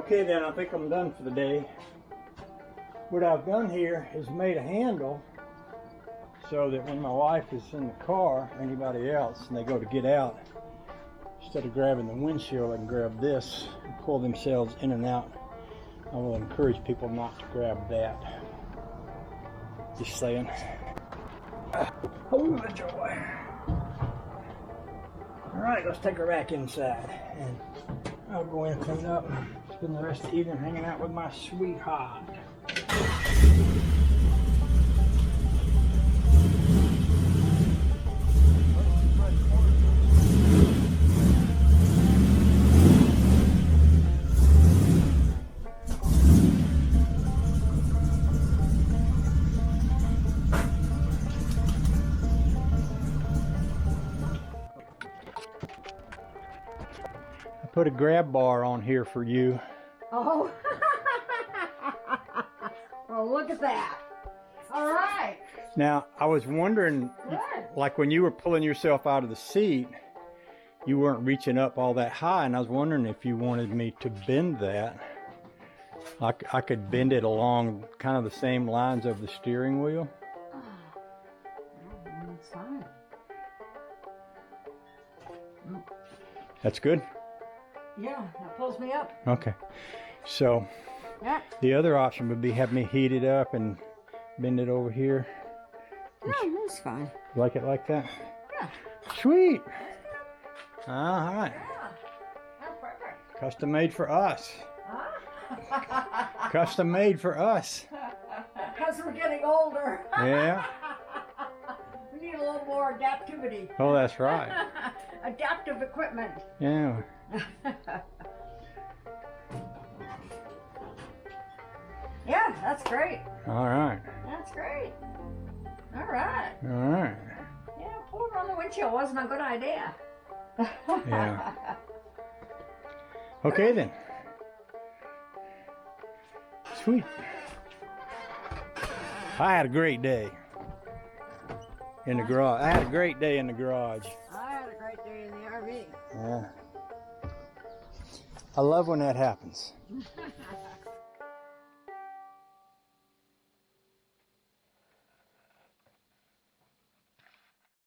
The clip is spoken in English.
Okay then, I think I'm done for the day. What I've done here is made a handle so that when my wife is in the car, or anybody else, and they go to get out, instead of grabbing the windshield, they can grab this and pull themselves in and out. I will encourage people not to grab that. Just saying. Oh, the joy. Alright, let's take her back inside. And I'll go in and clean up and spend the rest of the evening hanging out with my sweetheart. Put a grab bar on here for you. Oh, well, look at that. All right. Now, I was wondering, Good. like when you were pulling yourself out of the seat, you weren't reaching up all that high, and I was wondering if you wanted me to bend that. I could bend it along kind of the same lines of the steering wheel. That's fine. That's good? Yeah, that pulls me up. Okay. So, Yeah. the other option would be have me heat it up and bend it over here. No, that's fine. Like it like that? Yeah. Sweet. All right. Yeah. That's perfect. Custom made for us. Huh? Custom made for us. Because we're getting older. Yeah. We need a little more adaptivity. Oh, that's right. Adaptive equipment. Yeah. Yeah, that's great. All right. That's great. All right. All right. Yeah, pull it on the windshield wasn't a good idea. Yeah. Okay then. Sweet. I had a great day in the garage. I had a great day in the garage. I had a great day in the RV. Yeah. I love when that happens.